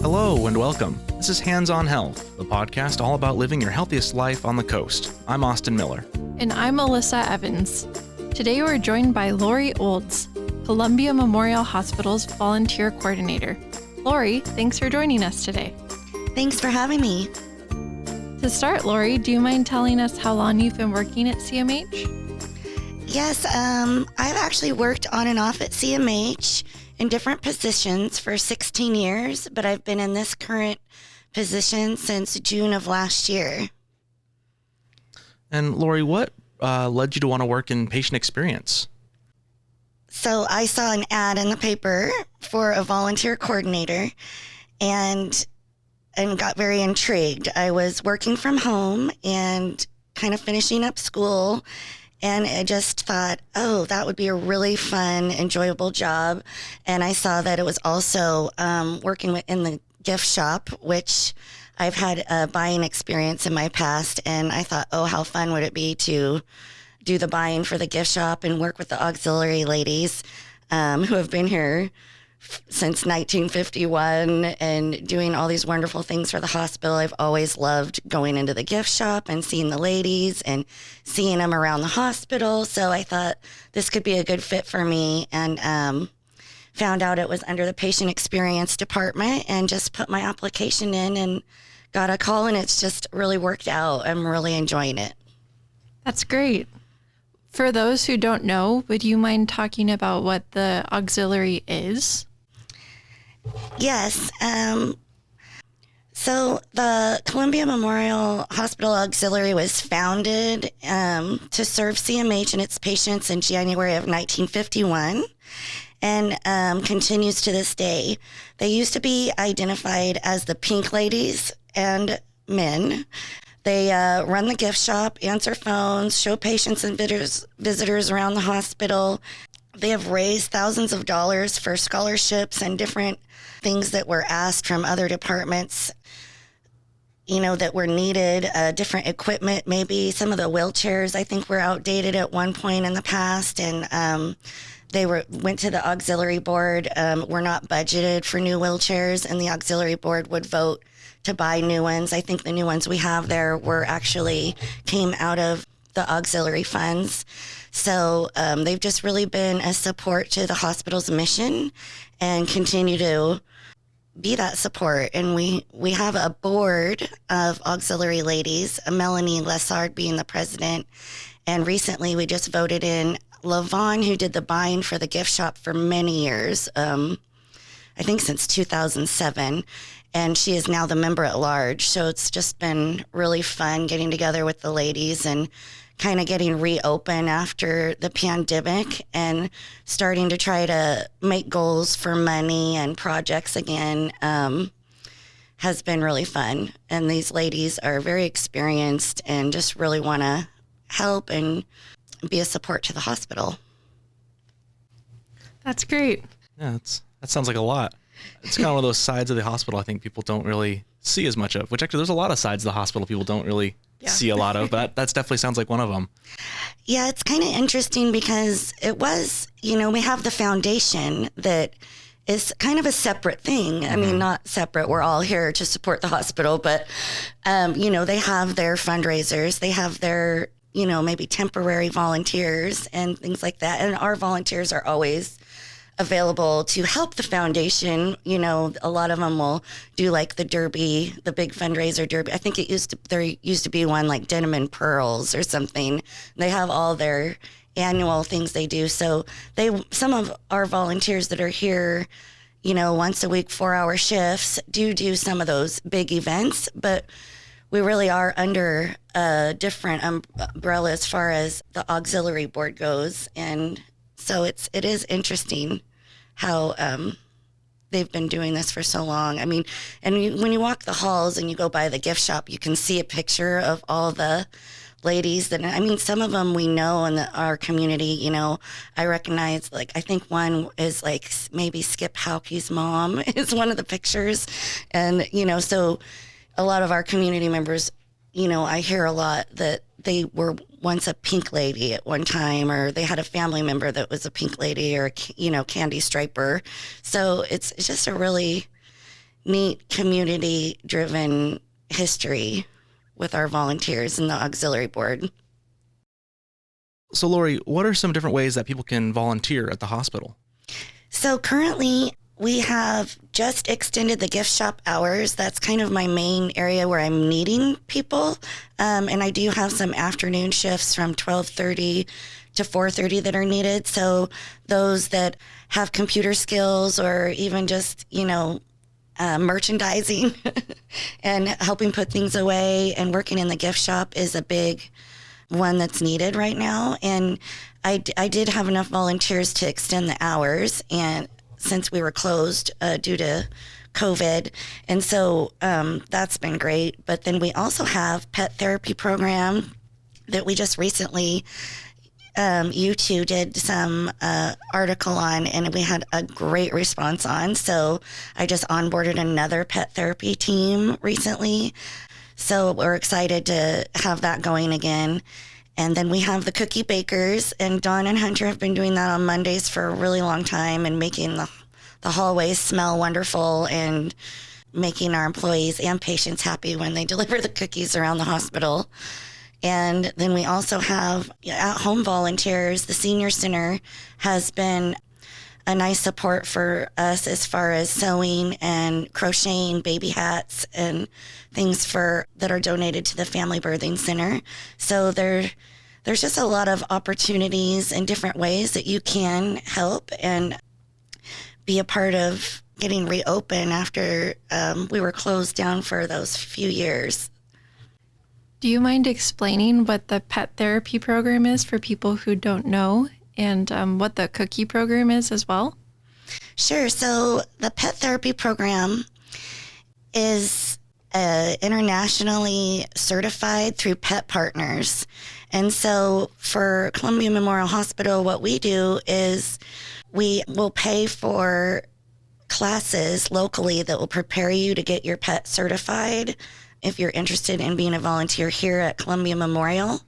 Hello and welcome. This is Hands on Health, the podcast all about living your healthiest life on the coast. I'm Austin Miller. And I'm Alyssa Evans. Today we're joined by Laurie Olds, Columbia Memorial Hospital's volunteer coordinator. Laurie, thanks for joining us today. Thanks for having me. To start, Laurie, do you mind telling us how long you've been working at CMH? Yes, I've actually worked on and off at CMH in different positions for 16 years, but I've been in this current position since June of last year. And Laurie, what led you to want to work in patient experience? So I saw an ad in the paper for a volunteer coordinator and got very intrigued. I was working from home and kind of finishing up school, and I just thought, oh, that would be a really fun, enjoyable job. And I saw that it was also working in the gift shop, which I've had a buying experience in my past. And I thought, oh, how fun would it be to do the buying for the gift shop and work with the auxiliary ladies who have been here since 1951 and doing all these wonderful things for the hospital. I've always loved going into the gift shop and seeing the ladies and seeing them around the hospital. So I thought this could be a good fit for me, and found out it was under the patient experience department and just put my application in and got a call, and it's just really worked out. I'm really enjoying it. That's great. For those who don't know, would you mind talking about what the auxiliary is? Yes. So the Columbia Memorial Hospital Auxiliary was founded to serve CMH and its patients in January of 1951 and continues to this day. They used to be identified as the Pink Ladies and Men. They run the gift shop, answer phones, show patients and visitors around the hospital. They have raised thousands of dollars for scholarships and different things that were asked from other departments, that were needed, different equipment. Maybe some of the wheelchairs, I think, were outdated at one point in the past, and they went to the auxiliary board, were not budgeted for new wheelchairs, and the auxiliary board would vote to buy new ones. I think the new ones we have there came out of the auxiliary funds. So they've just really been a support to the hospital's mission and continue to be that support. And we have a board of auxiliary ladies, Melanie Lessard being the president. And recently we just voted in LaVon, who did the buying for the gift shop for many years, I think since 2007. And she is now the member at large. So it's just been really fun getting together with the ladies and kind of getting reopened after the pandemic and starting to try to make goals for money and projects again has been really fun. And these ladies are very experienced and just really want to help and be a support to the hospital. That's great. Yeah, that sounds like a lot. It's kind of one of those sides of the hospital I think people don't really see as much of, which actually there's a lot of sides of the hospital people don't really see a lot of, but that definitely sounds like one of them. Yeah, it's kind of interesting because it was, we have the foundation that is kind of a separate thing. I mean, not separate. We're all here to support the hospital, but, they have their fundraisers. They have their, maybe temporary volunteers and things like that. And our volunteers are always available to help the foundation. A lot of them will do like the derby, the big fundraiser derby. I think there used to be one like Denim and Pearls or something. They have all their annual things they do. So some of our volunteers that are here, once a week, 4-hour shifts, do some of those big events, but we really are under a different umbrella as far as the auxiliary board goes. And so it is interesting how they've been doing this for so long. I mean, when you walk the halls and you go by the gift shop, you can see a picture of all the ladies that, some of them we know in our community, I recognize, I think one is maybe Skip Hauke's mom is one of the pictures. And, so a lot of our community members, I hear a lot that they were once a pink lady at one time, or they had a family member that was a pink lady or, Candy Striper. So it's just a really neat community-driven history with our volunteers and the auxiliary board. So, Laurie, what are some different ways that people can volunteer at the hospital? So currently, we have just extended the gift shop hours. That's kind of my main area where I'm needing people. And I do have some afternoon shifts from 12:30 to 4:30 that are needed. So those that have computer skills or even just, merchandising and helping put things away and working in the gift shop is a big one that's needed right now. And I did have enough volunteers to extend the hours, and since we were closed due to COVID. And so that's been great. But then we also have pet therapy program that we just recently, you two did some article on, and we had a great response on. So I just onboarded another pet therapy team recently. So we're excited to have that going again. And then we have the cookie bakers, and Dawn and Hunter have been doing that on Mondays for a really long time and making the hallways smell wonderful and making our employees and patients happy when they deliver the cookies around the hospital. And then we also have at-home volunteers. The senior center has been a nice support for us as far as sewing and crocheting baby hats and things that are donated to the Family Birthing Center. So there's just a lot of opportunities and different ways that you can help and be a part of getting reopened after we were closed down for those few years. Do you mind explaining what the pet therapy program is for people who don't know, and what the cookie program is as well? Sure. So the pet therapy program is internationally certified through Pet Partners. And so for Columbia Memorial Hospital, what we do is we will pay for classes locally that will prepare you to get your pet certified if you're interested in being a volunteer here at Columbia Memorial.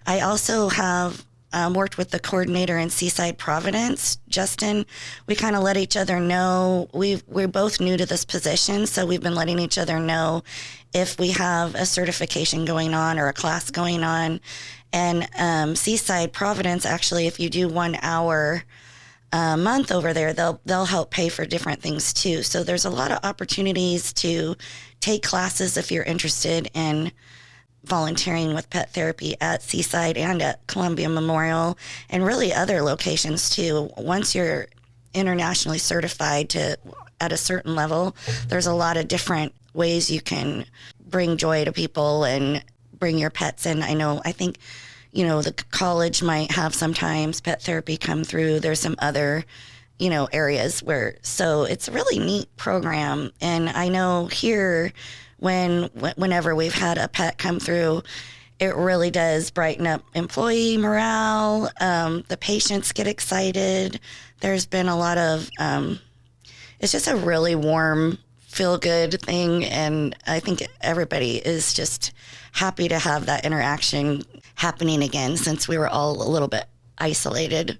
I also have worked with the coordinator in Seaside Providence, Justin. We kind of let each other know. We're both new to this position, so we've been letting each other know if we have a certification going on or a class going on. And Seaside Providence, actually, if you do 1 hour a month over there, they'll help pay for different things too. So there's a lot of opportunities to take classes if you're interested in volunteering with pet therapy at Seaside and at Columbia Memorial, and really other locations too. Once you're internationally certified at a certain level, there's a lot of different ways you can bring joy to people and bring your pets in. I think the college might have sometimes pet therapy come through. There's some other areas so it's a really neat program. And I know here, whenever we've had a pet come through, it really does brighten up employee morale. The patients get excited. There's been a lot of, it's just a really warm, feel-good thing. And I think everybody is just happy to have that interaction happening again, since we were all a little bit isolated.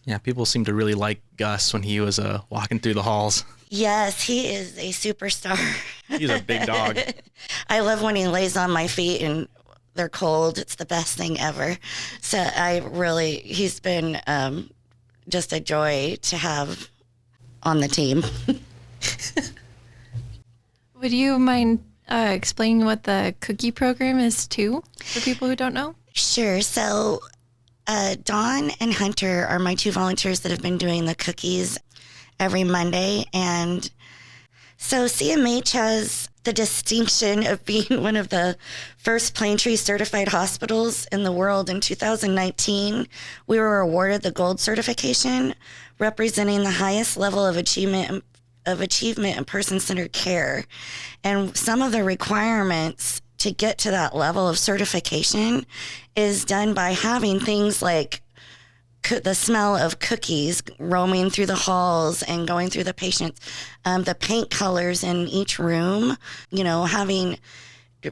Yeah, people seem to really like Gus when he was walking through the halls. Yes, he is a superstar. He's a big dog. I love when he lays on my feet and they're cold. It's the best thing ever. So he's been just a joy to have on the team. Would you mind explaining what the cookie program is too, for people who don't know? Sure. So Dawn and Hunter are my two volunteers that have been doing the cookies every Monday. And so CMH has the distinction of being one of the first Plaintree certified hospitals in the world. In 2019, we were awarded the gold certification, representing the highest level of achievement in person-centered care. And some of the requirements to get to that level of certification is done by having things like the smell of cookies roaming through the halls and going through the patients, the paint colors in each room, having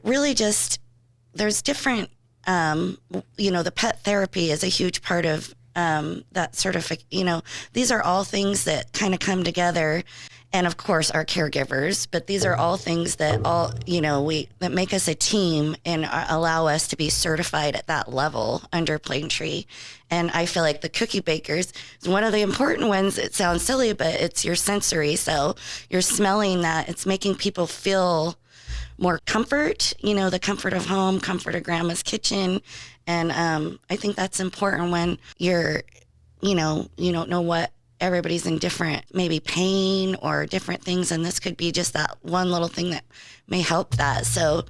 really just, there's different, the pet therapy is a huge part of that these are all things that kind of come together. and of course our caregivers. But these are all things that that make us a team and allow us to be certified at that level under Plane Tree. And I feel like the cookie bakers is one of the important ones. It sounds silly, but it's your sensory. So you're smelling that. It's making people feel more comfort, the comfort of home, comfort of grandma's kitchen. And I think that's important when you're, you don't know what everybody's in different, maybe pain or different things. And this could be just that one little thing that may help that. So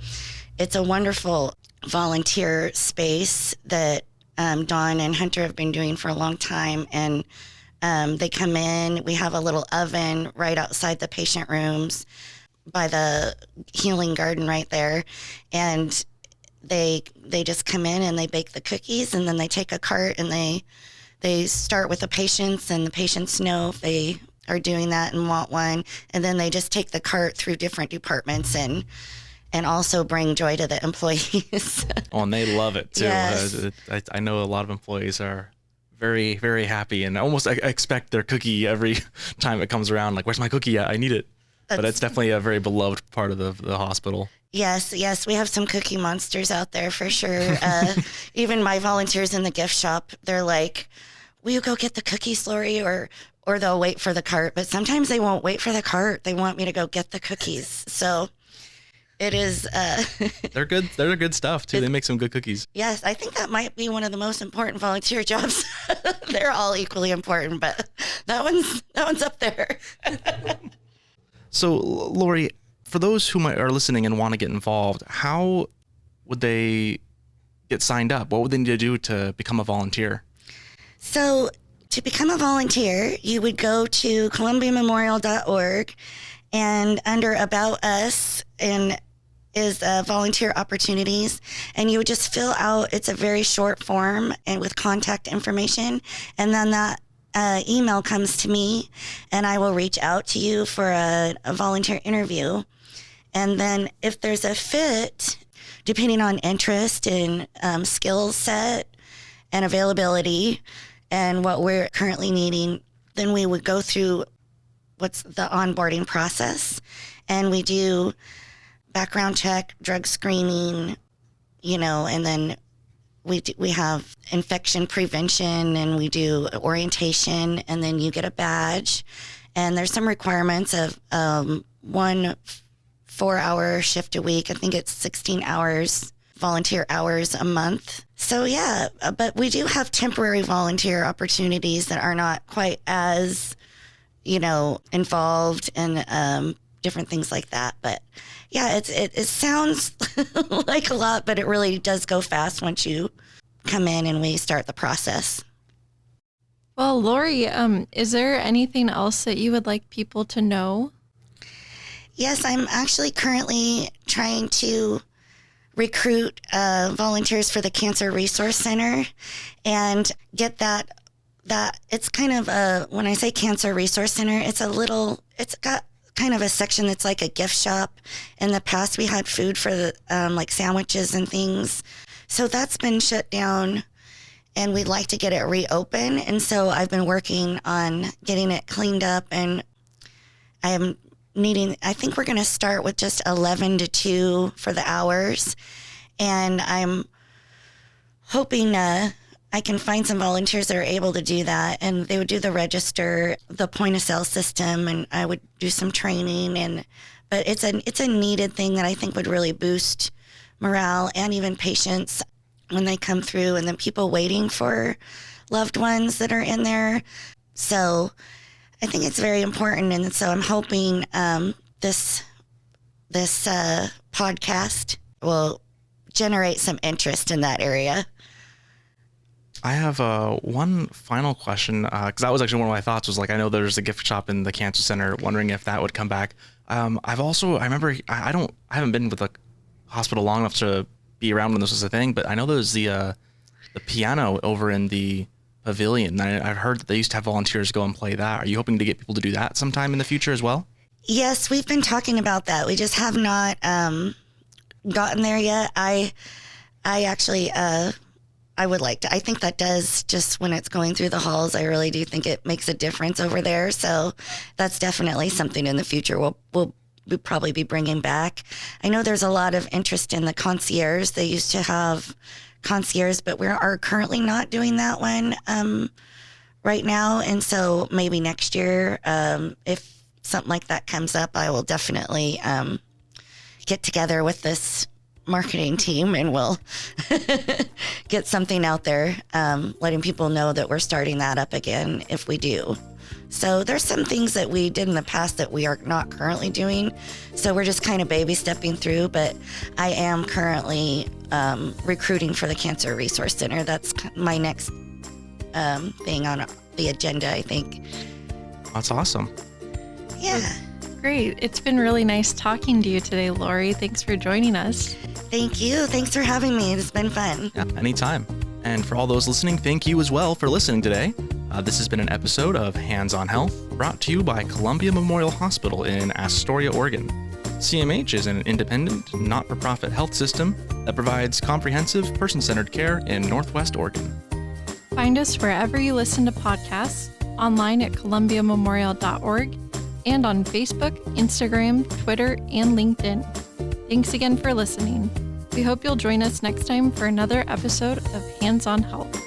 it's a wonderful volunteer space that Dawn and Hunter have been doing for a long time. And they come in, we have a little oven right outside the patient rooms by the healing garden right there. And they just come in and they bake the cookies, and then they take a cart and they start with the patients, and the patients know if they are doing that and want one. And then they just take the cart through different departments and also bring joy to the employees. Oh, and they love it too. Yes. I know a lot of employees are very, very happy and almost expect their cookie every time it comes around. Like, where's my cookie at? I need it. But it's definitely a very beloved part of the hospital. Yes, we have some cookie monsters out there for sure. Even my volunteers in the gift shop, they're like, will you go get the cookies, Laurie? Or they'll wait for the cart. But sometimes they won't wait for the cart. They want me to go get the cookies. So it is... They're good. They're good stuff, too. They make some good cookies. Yes, I think that might be one of the most important volunteer jobs. They're all equally important, but that one's up there. So, Laurie, for those who are listening and want to get involved, how would they get signed up? What would they need to do to become a volunteer? So to become a volunteer, you would go to columbiamemorial.org, and under About Us is volunteer opportunities, and you would just fill out, it's a very short form and with contact information, and then that email comes to me, and I will reach out to you for a volunteer interview. And then if there's a fit, depending on interest and skill set and availability and what we're currently needing, then we would go through what's the onboarding process. And we do background check, drug screening, and then we have infection prevention, and we do orientation, and then you get a badge. And there's some requirements of 1 4-hour shift a week. I think it's 16 hours, volunteer hours a month. So yeah, but we do have temporary volunteer opportunities that are not quite as, involved in different things like that. But yeah, it sounds like a lot, but it really does go fast once you come in and we start the process. Well, Laurie, is there anything else that you would like people to know? Yes, I'm actually currently trying to recruit volunteers for the Cancer Resource Center and get that it's kind of when I say Cancer Resource Center, it's got kind of a section that's like a gift shop. In the past, we had food for the like sandwiches and things. So that's been shut down, and we'd like to get it reopened. And so I've been working on getting it cleaned up, and I think we're going to start with just 11 to 2 for the hours. And I'm hoping I can find some volunteers that are able to do that, and they would do the register, the point of sale system, and I would do some training. But it's a needed thing that I think would really boost morale and even patients when they come through, and then people waiting for loved ones that are in there. So I think it's very important, and so I'm hoping this podcast will generate some interest in that area. I have one final question, because that was actually one of my thoughts. Was like, I know there's a gift shop in the cancer center. Wondering if that would come back. I haven't been with a hospital long enough to be around when this was a thing, but I know there's the piano over in the pavilion. I've heard that they used to have volunteers go and play that. Are you hoping to get people to do that sometime in the future as well? Yes, we've been talking about that. We just have not gotten there yet. I actually I would like to. I think that does, just when it's going through the halls, I really do think it makes a difference over there. So that's definitely something in the future we'll probably be bringing back. I know there's a lot of interest in the concierge. They used to have concierge, but we are currently not doing that one right now. And so maybe next year, if something like that comes up, I will definitely get together with this marketing team and we'll get something out there, letting people know that we're starting that up again if we do. So there's some things that we did in the past that we are not currently doing. So we're just kind of baby stepping through, but I am currently recruiting for the Cancer Resource Center. That's my next thing on the agenda, I think. That's awesome. Yeah. Great. It's been really nice talking to you today, Laurie. Thanks for joining us. Thank you. Thanks for having me. It's been fun. Yeah, anytime. And for all those listening, thank you as well for listening today. This has been an episode of Hands on Health, brought to you by Columbia Memorial Hospital in Astoria, Oregon. CMH is an independent, not-for-profit health system that provides comprehensive, person-centered care in Northwest Oregon. Find us wherever you listen to podcasts, online at columbiamemorial.org, and on Facebook, Instagram, Twitter, and LinkedIn. Thanks again for listening. We hope you'll join us next time for another episode of Hands on Health.